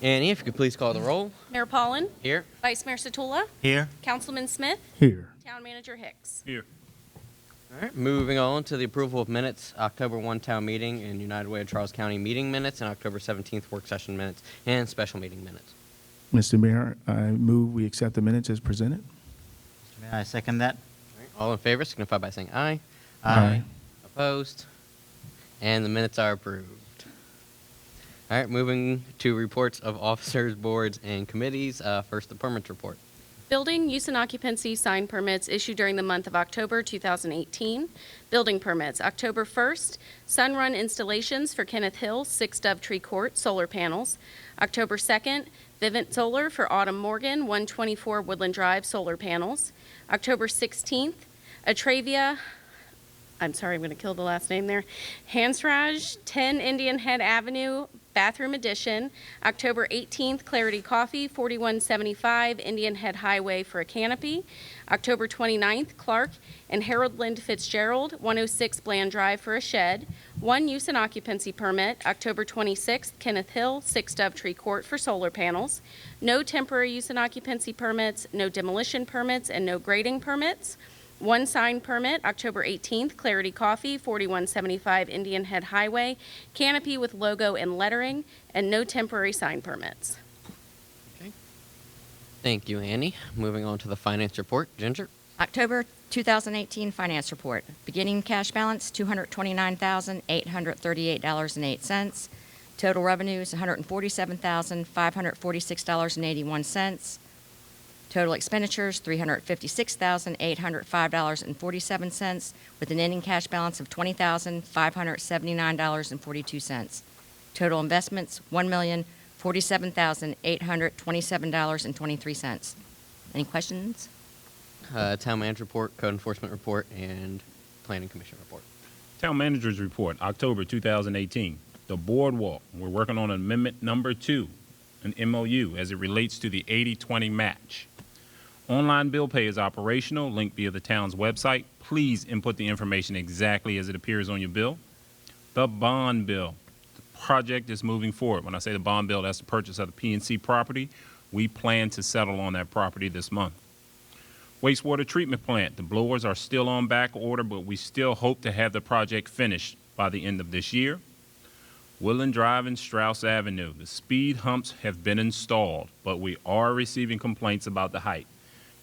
Annie, if you could please call the roll. Mayor Pollan. Here. Vice Mayor Satula. Here. Councilman Smith. Here. Town Manager Hicks. Here. All right, moving on to the approval of minutes, October 1 town meeting and United Way of Charles County meeting minutes, and October 17th work session minutes, and special meeting minutes. Mr. Mayor, I move we accept the minutes as presented. May I second that? All right, all in favor signify by saying aye. Aye. Opposed? And the minutes are approved. All right, moving to reports of officers, boards, and committees. First, the permits report. Building use and occupancy sign permits issued during the month of October 2018. Building permits, October 1st, Sunrun installations for Kenneth Hill, 6 Dovetree Court, solar panels. October 2nd, Vivint Solar for Autumn Morgan, 124 Woodland Drive, solar panels. October 16th, Atravia, I'm sorry, I'm going to kill the last name there, Hansraj, 10 Indian Head Avenue, bathroom addition. October 18th, Clarity Coffee, 4175 Indian Head Highway for a canopy. October 29th, Clark and Harold Lind Fitzgerald, 106 Bland Drive for a shed. 1 use and occupancy permit. October 26th, Kenneth Hill, 6 Dovetree Court for solar panels. No temporary use and occupancy permits, no demolition permits, and no grading permits. 1 sign permit, October 18th, Clarity Coffee, 4175 Indian Head Highway, canopy with logo and lettering, and no temporary sign permits. Okay. Thank you, Annie. Moving on to the finance report. Ginger? October 2018 finance report. Beginning cash balance, $229,838.08. Total revenues, $147,546.81. Total expenditures, $356,805.47, with an ending cash balance of $20,579.42. Total investments, $1,047,827.23. Any questions? Town manager report, code enforcement report, and planning commission report. Town Manager's Report, October 2018. The Boardwalk, we're working on amendment number 2, an MOU, as it relates to the 80-20 match. Online bill pay is operational, linked via the town's website. Please input the information exactly as it appears on your bill. The bond bill. The project is moving forward. When I say the bond bill, that's the purchase of the PNC property. We plan to settle on that property this month. Wastewater treatment plant. The blowers are still on back order, but we still hope to have the project finished by the end of this year. Woodland Drive and Strauss Avenue. The speed humps have been installed, but we are receiving complaints about the height.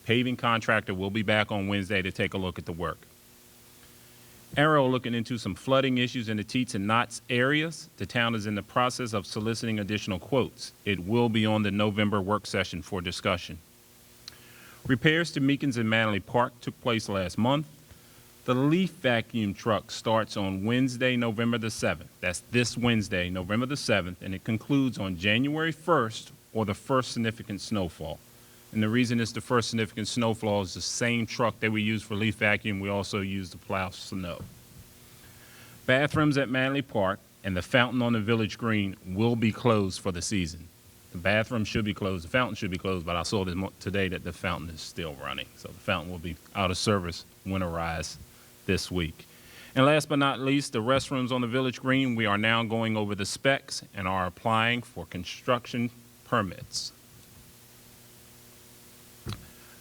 Paving contractor will be back on Wednesday to take a look at the work. Arrow looking into some flooding issues in the Teets and Knots areas. The town is in the process of soliciting additional quotes. It will be on the November work session for discussion. Repairs to Meekins and Manley Park took place last month. The leaf vacuum truck starts on Wednesday, November the 7th. That's this Wednesday, November the 7th, and it concludes on January 1st or the first significant snowfall. And the reason it's the first significant snowfall is the same truck that we use for leaf vacuum, we also use to plow snow. Bathrooms at Manley Park and the fountain on the Village Green will be closed for the season. The bathroom should be closed, the fountain should be closed, but I saw today that the fountain is still running. So the fountain will be out of service, winterized this week. And last but not least, the restrooms on the Village Green, we are now going over the specs and are applying for construction permits.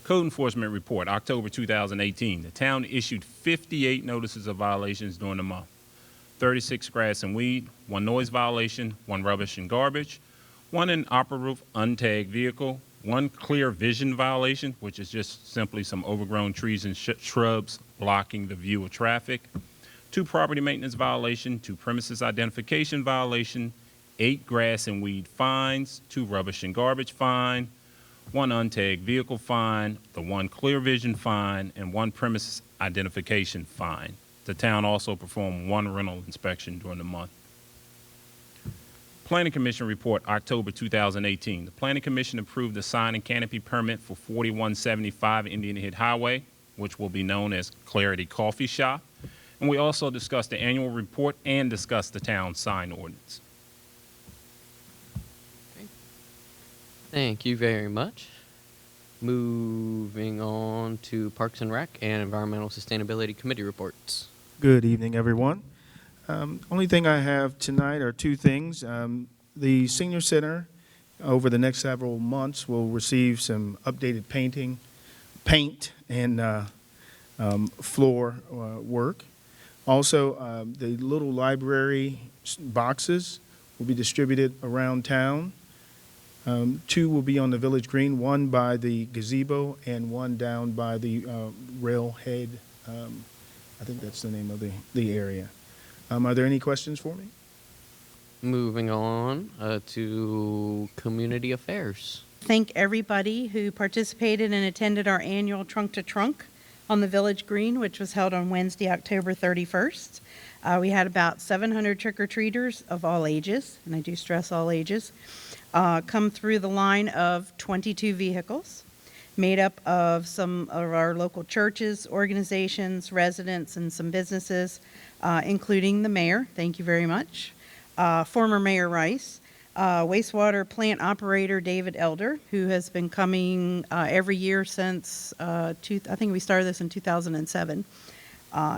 Code Enforcement Report, October 2018. The town issued 58 notices of violations during the month. 36 grass and weed, 1 noise violation, 1 rubbish and garbage, 1 inoperable untagged vehicle, 1 clear vision violation, which is just simply some overgrown trees and shrubs blocking the view of traffic, 2 property maintenance violation, 2 premises identification violation, 8 grass and weed fines, 2 rubbish and garbage fine, 1 untagged vehicle fine, the 1 clear vision fine, and 1 premises identification fine. The town also performed 1 rental inspection during the month. Planning Commission report, October 2018. The Planning Commission approved the sign and canopy permit for 4175 Indian Head Highway, which will be known as Clarity Coffee Shop. And we also discussed the annual report and discussed the town sign ordinance. Thank you very much. Moving on to Parks and Rec and Environmental Sustainability Committee reports. Good evening, everyone. Only thing I have tonight are 2 things. The Senior Center over the next several months, we'll receive some updated paint, and floor work. Also, the little library boxes will be distributed around town. 2 will be on the Village Green, 1 by the gazebo and 1 down by the railhead. I think that's the name of the area. Are there any questions for me? Moving on to community affairs. Thank everybody who participated and attended our annual Trunk to Trunk on the Village Green, which was held on Wednesday, October 31st. We had about 700 trick-or-treaters of all ages, and I do stress all ages, come through the line of 22 vehicles, made up of some of our local churches, organizations, residents, and some businesses, including the mayor. Thank you very much. Former Mayor Rice, wastewater plant operator David Elder, who has been coming every year since, I think we started this in 2007,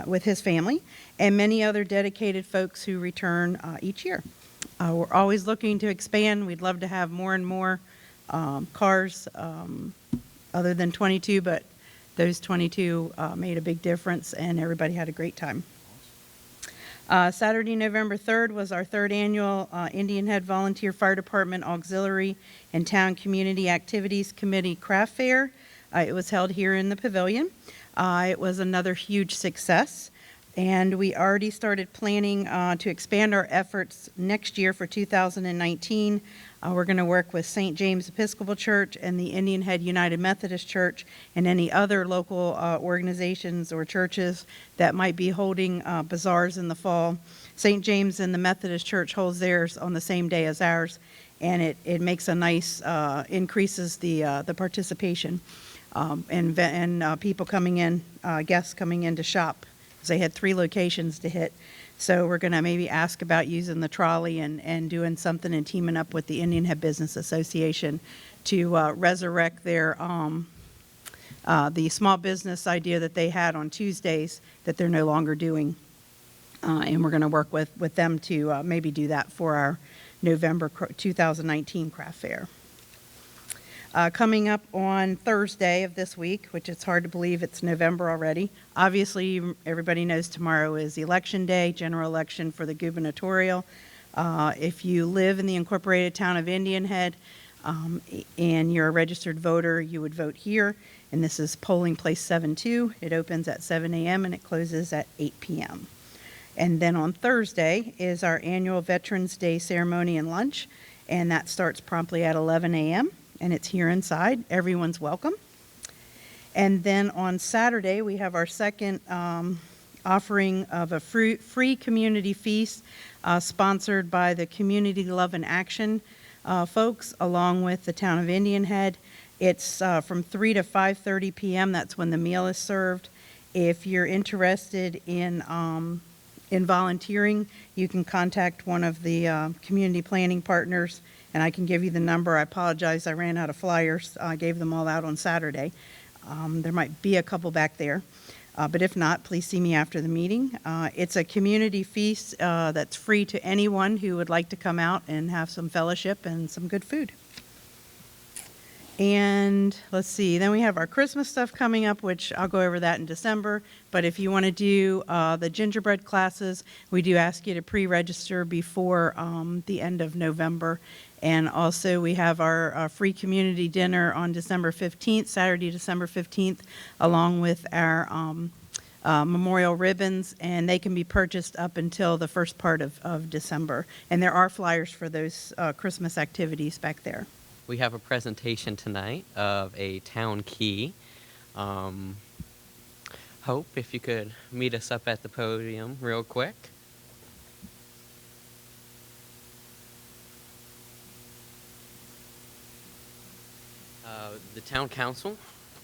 with his family, and many other dedicated folks who return each year. We're always looking to expand. We'd love to have more and more cars other than 22, but those 22 made a big difference, and everybody had a great time. Saturday, November 3rd was our 3rd annual Indian Head Volunteer Fire Department Auxiliary and Town Community Activities Committee Craft Fair. It was held here in the pavilion. It was another huge success, and we already started planning to expand our efforts next year for 2019. We're going to work with St. James Episcopal Church and the Indian Head United Methodist Church and any other local organizations or churches that might be holding bazaars in the fall. St. James and the Methodist Church holds theirs on the same day as ours, and it makes a nice, increases the participation and people coming in, guests coming in to shop. They had 3 locations to hit. So we're going to maybe ask about using the trolley and doing something and teaming up with the Indian Head Business Association to resurrect their the small business idea that they had on Tuesdays that they're no longer doing. And we're going to work with them to maybe do that for our November 2019 craft fair. Coming up on Thursday of this week, which it's hard to believe it's November already. Obviously, everybody knows tomorrow is Election Day, general election for the gubernatorial. If you live in the incorporated town of Indian Head and you're a registered voter, you would vote here. And this is polling place 7-2. It opens at 7 a.m. and it closes at 8 p.m. And then on Thursday is our annual Veterans Day ceremony and lunch, and that starts promptly at 11 a.m. and it's here inside. Everyone's welcome. And then on Saturday, we have our second offering of a free community feast sponsored by the Community Love and Action folks, along with the town of Indian Head. It's from 3 to 5:30 p.m. That's when the meal is served. If you're interested in volunteering, you can contact one of the community planning partners, and I can give you the number. I apologize, I ran out of flyers. I gave them all out on Saturday. There might be a couple back there, but if not, please see me after the meeting. It's a community feast that's free to anyone who would like to come out and have some fellowship and some good food. And let's see, then we have our Christmas stuff coming up, which I'll go over that in December. But if you want to do the gingerbread classes, we do ask you to pre-register before the end of November. And also we have our free community dinner on December 15th, Saturday, December 15th, along with our memorial ribbons, and they can be purchased up until the first part of December. And there are flyers for those Christmas activities back there. We have a presentation tonight of a town key. Hope, if you could meet us up at the podium real quick. The town council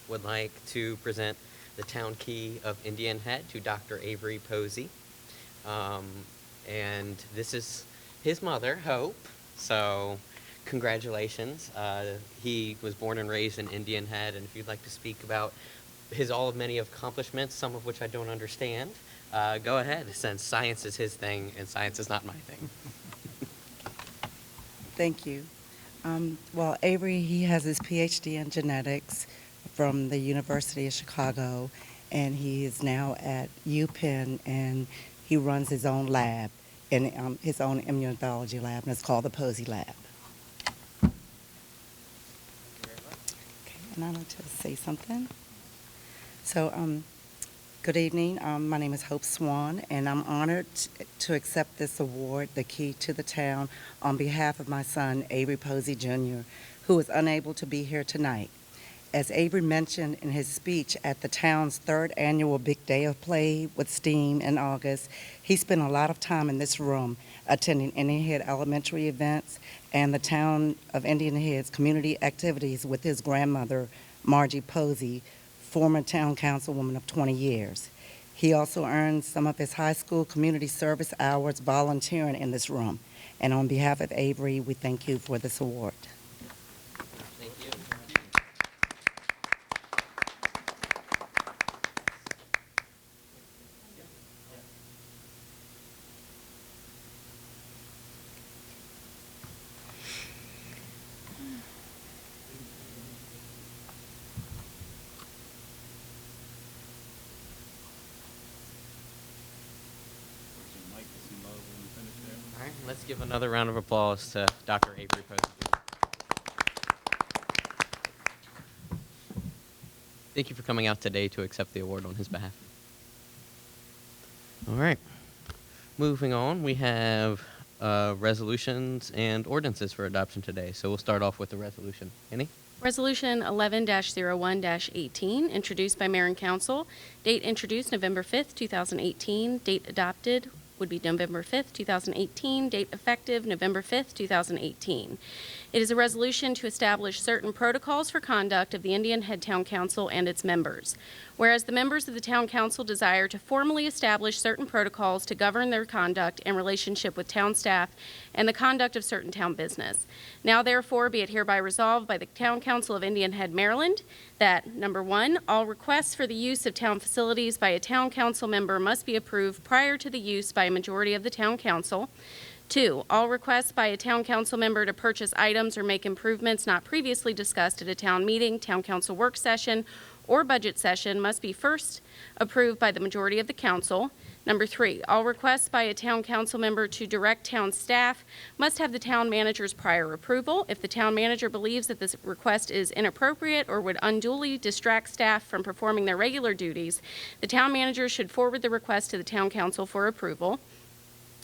would like to present the town key of Indian Head to Dr. Avery Posey. And this is his mother, Hope. So congratulations. He was born and raised in Indian Head, and if you'd like to speak about his many accomplishments, some of which I don't understand, go ahead, since science is his thing and science is not my thing. Thank you. Well, Avery, he has his PhD in genetics from the University of Chicago, and he is now at UPenn, and he runs his own lab, and his own immunology lab, and it's called the Posey Lab. Okay, and I'd like to say something. So, good evening. My name is Hope Swan, and I'm honored to accept this award, the Key to the Town, on behalf of my son, Avery Posey Jr., who is unable to be here tonight. As Avery mentioned in his speech at the town's third annual Big Day of Play with STEAM in August, he spent a lot of time in this room attending Indian Head Elementary events and the town of Indian Head's community activities with his grandmother, Margie Posey, former town councilwoman of 20 years. He also earned some of his high school community service hours volunteering in this room. And on behalf of Avery, we thank you for this award. Thank you. All right, let's give another round of applause to Dr. Avery Posey. Thank you for coming out today to accept the award on his behalf. All right. Moving on, we have resolutions and ordinances for adoption today. So we'll start off with the resolution. Annie? Resolution 11-01-18, introduced by Mayor and Council. Date introduced November 5th, 2018. Date adopted would be November 5th, 2018. Date effective November 5th, 2018. It is a resolution to establish certain protocols for conduct of the Indian Head Town Council and its members. Whereas the members of the Town Council desire to formally establish certain protocols to govern their conduct and relationship with town staff and the conduct of certain town business. Now therefore be it hereby resolved by the Town Council of Indian Head, Maryland, that number 1, all requests for the use of town facilities by a Town Council member must be approved prior to the use by a majority of the Town Council. 2, all requests by a Town Council member to purchase items or make improvements not previously discussed at a town meeting, Town Council work session, or budget session must be first approved by the majority of the council. Number 3, all requests by a Town Council member to direct town staff must have the town manager's prior approval. If the town manager believes that this request is inappropriate or would unduly distract staff from performing their regular duties, the town manager should forward the request to the Town Council for approval.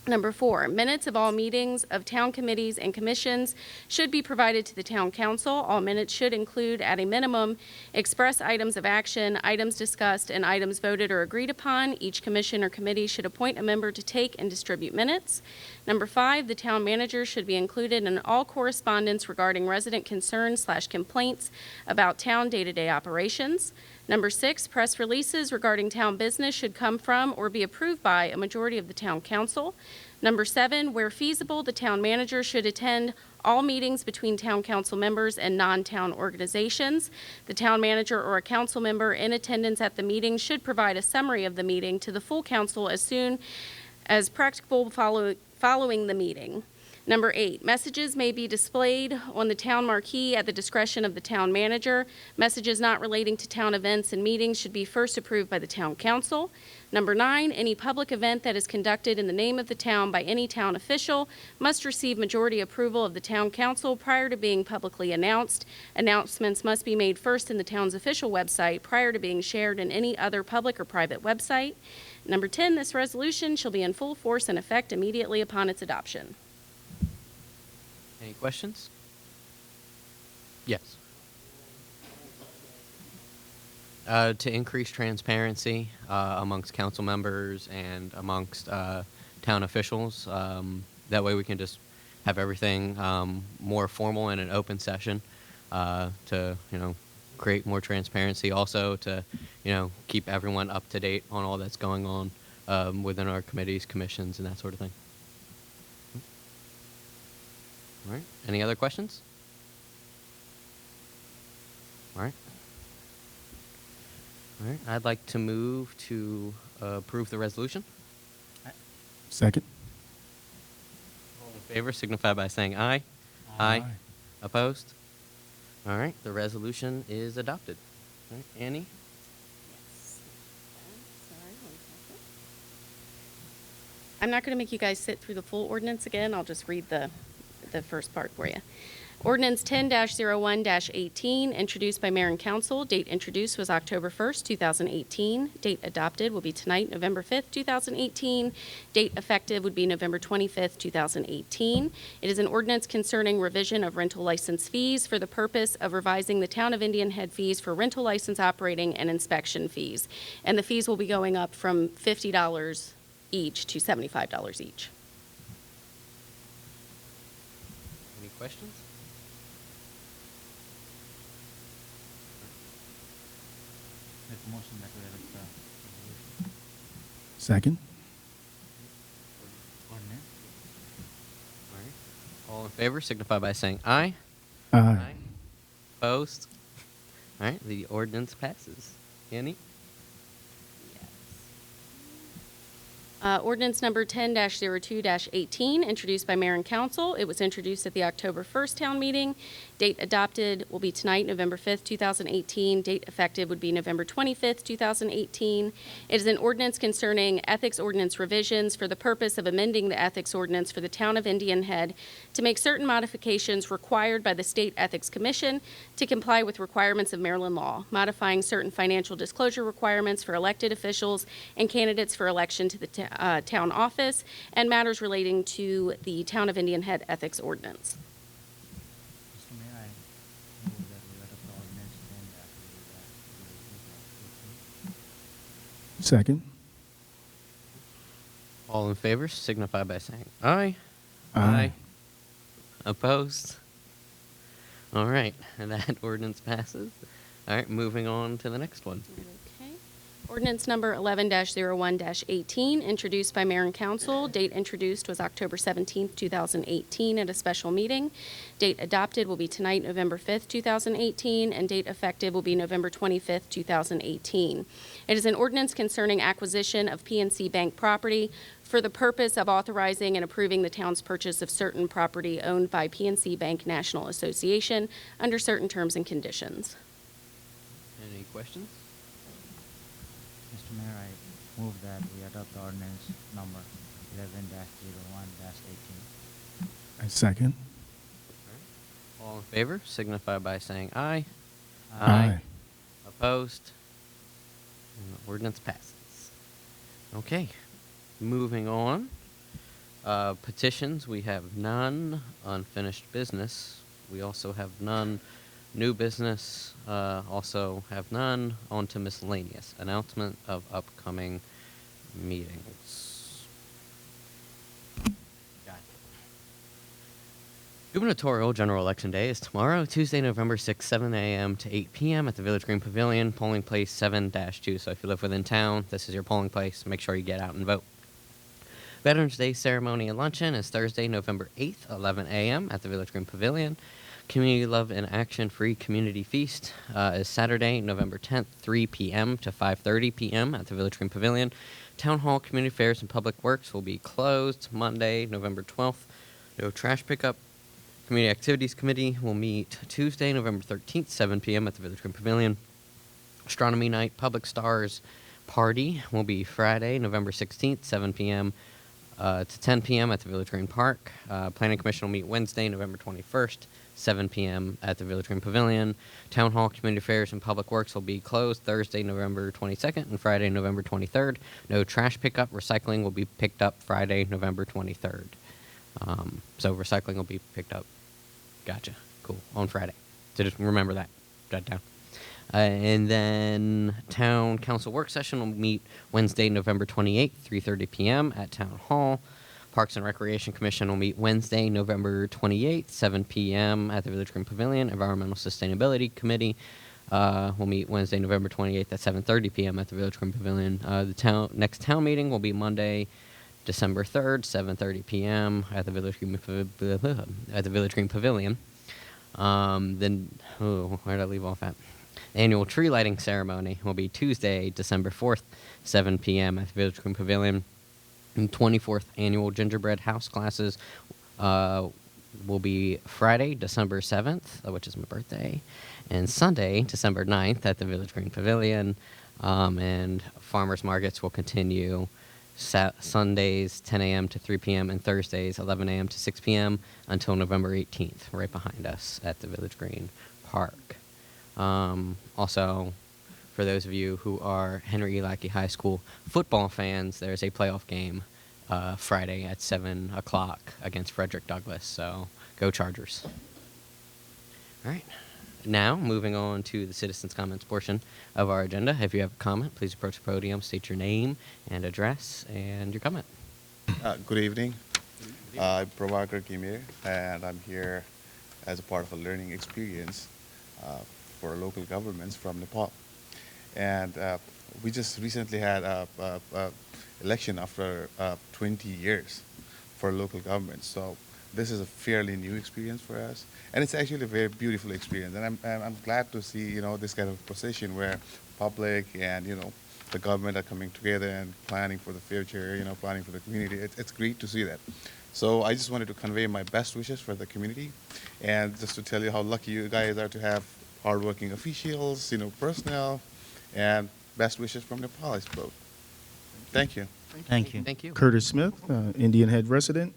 Number 4, minutes of all meetings of town committees and commissions should be provided to the Town Council. All minutes should include, at a minimum, express items of action, items discussed, and items voted or agreed upon. Each commission or committee should appoint a member to take and distribute minutes. Number 5, the town manager should be included in all correspondence regarding resident concerns/complaints about town day-to-day operations. Number 6, press releases regarding town business should come from or be approved by a majority of the Town Council. Number 7, where feasible, the town manager should attend all meetings between Town Council members and non-town organizations. The town manager or a council member in attendance at the meeting should provide a summary of the meeting to the full council as soon as practicable following the meeting. Number 8, messages may be displayed on the town marquee at the discretion of the town manager. Messages not relating to town events and meetings should be first approved by the Town Council. Number 9, any public event that is conducted in the name of the town by any town official must receive majority approval of the Town Council prior to being publicly announced. Announcements must be made first in the town's official website prior to being shared in any other public or private website. Number 10, this resolution shall be in full force and effect immediately upon its adoption. Any questions? Yes. To increase transparency amongst council members and amongst town officials. That way we can just have everything more formal in an open session to, create more transparency. Also to, keep everyone up to date on all that's going on within our committees, commissions, and that sort of thing. All right. Any other questions? All right. All right. I'd like to move to approve the resolution. Second. All in favor signify by saying aye. Aye. Opposed? All right, the resolution is adopted. All right, Annie? I'm not going to make you guys sit through the full ordinance again. I'll just read the first part for you. Ordinance 10-01-18, introduced by Mayor and Council. Date introduced was October 1st, 2018. Date adopted will be tonight, November 5th, 2018. Date effective would be November 25th, 2018. It is an ordinance concerning revision of rental license fees for the purpose of revising the Town of Indian Head fees for rental license operating and inspection fees. And the fees will be going up from $50 each to $75 each. Any questions? Make a motion that we adopt the resolution. Second. Ordinance. All right. All in favor signify by saying aye. Aye. Opposed? All right, the ordinance passes. Annie? Ordinance number 10-02-18, introduced by Mayor and Council. It was introduced at the October 1st town meeting. Date adopted will be tonight, November 5th, 2018. Date effective would be November 25th, 2018. It is an ordinance concerning ethics ordinance revisions for the purpose of amending the ethics ordinance for the Town of Indian Head to make certain modifications required by the State Ethics Commission to comply with requirements of Maryland law, modifying certain financial disclosure requirements for elected officials and candidates for election to the town office, and matters relating to the Town of Indian Head ethics ordinance. Mr. Mayor, I move that we adopt the ordinance 10-02-18. Second. All in favor signify by saying aye. Aye. Opposed? All right, and that ordinance passes. All right, moving on to the next one. Okay. Ordinance number 11-01-18, introduced by Mayor and Council. Date introduced was October 17th, 2018 at a special meeting. Date adopted will be tonight, November 5th, 2018, and date effective will be November 25th, 2018. It is an ordinance concerning acquisition of PNC Bank property for the purpose of authorizing and approving the town's purchase of certain property owned by PNC Bank National Association under certain terms and conditions. Any questions? Mr. Mayor, I move that we adopt the ordinance number 11-01-18. I second. All in favor signify by saying aye. Aye. Opposed? And the ordinance passes. Okay, moving on. Petitions, we have none. Unfinished business, we also have none. New business, also have none. On to miscellaneous. Announcement of upcoming meetings. Gubernatorial General Election Day is tomorrow, Tuesday, November 6th, 7 a.m. to 8 p.m. at the Village Green Pavilion, polling place 7-2. So if you live within town, this is your polling place. Make sure you get out and vote. Veterans Day ceremony and luncheon is Thursday, November 8th, 11 a.m. at the Village Green Pavilion. Community Love and Action Free Community Feast is Saturday, November 10th, 3 p.m. to 5:30 p.m. at the Village Green Pavilion. Town Hall, Community Affairs, and Public Works will be closed Monday, November 12th. No trash pickup. Community Activities Committee will meet Tuesday, November 13th, 7 p.m. at the Village Green Pavilion. Astronomy Night Public Stars Party will be Friday, November 16th, 7 p.m. To 10 p.m. at the Village Green Park. Planning Commission will meet Wednesday, November 21st, 7 p.m. at the Village Green Pavilion. Town Hall, Community Affairs, and Public Works will be closed Thursday, November 22nd, and Friday, November 23rd. No trash pickup. Recycling will be picked up Friday, November 23rd. So recycling will be picked up. Gotcha. Cool. On Friday. So just remember that. Jot down. And then Town Council Work Session will meet Wednesday, November 28th, 3:30 p.m. at Town Hall. Parks and Recreation Commission will meet Wednesday, November 28th, 7 p.m. at the Village Green Pavilion. Environmental Sustainability Committee will meet Wednesday, November 28th at 7:30 p.m. at the Village Green Pavilion. The next town meeting will be Monday, December 3rd, 7:30 p.m. at the Village Green Pavilion. Then, where did I leave off at? The annual tree lighting ceremony will be Tuesday, December 4th, 7 p.m. at the Village Green Pavilion. And 24th annual gingerbread house classes will be Friday, December 7th, which is my birthday, and Sunday, December 9th at the Village Green Pavilion. And farmers markets will continue Sundays 10 a.m. to 3 p.m. and Thursdays 11 a.m. to 6 p.m. until November 18th, right behind us at the Village Green Park. Also, for those of you who are Henry E. Lackey High School football fans, there's a playoff game Friday at 7 o'clock against Frederick Douglass. So go Chargers. All right. Now, moving on to the citizens' comments portion of our agenda. If you have a comment, please approach the podium, state your name and address, and your comment. Good evening. I'm Prabhakar Kimir, and I'm here as a part of a learning experience for local governments from Nepal. And we just recently had a election after 20 years for local governments. So this is a fairly new experience for us, and it's actually a very beautiful experience. And I'm glad to see this kind of procession where public and the government are coming together and planning for the future, planning for the community. It's great to see that. So I just wanted to convey my best wishes for the community, and just to tell you how lucky you guys are to have hardworking officials, personnel, and best wishes from Nepal, I suppose. Thank you. Thank you. Thank you. Curtis Smith, Indian Head resident.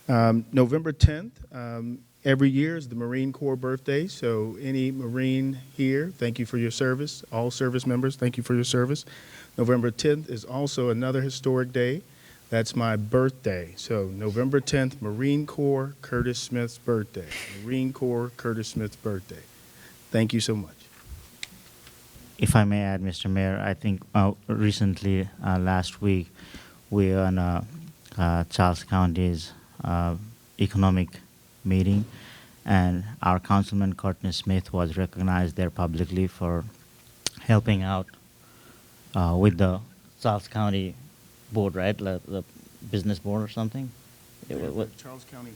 November 10th, every year is the Marine Corps birthday, so any Marine here, thank you for your service. All service members, thank you for your service. November 10th is also another historic day. That's my birthday. So November 10th, Marine Corps, Curtis Smith's birthday. Marine Corps, Curtis Smith's birthday. Thank you so much. If I may add, Mr. Mayor, I think recently, last week, we were on Charles County's economic meeting, and our councilman Courtney Smith was recognized there publicly for helping out with the Charles County board, right? The business board or something. Charles County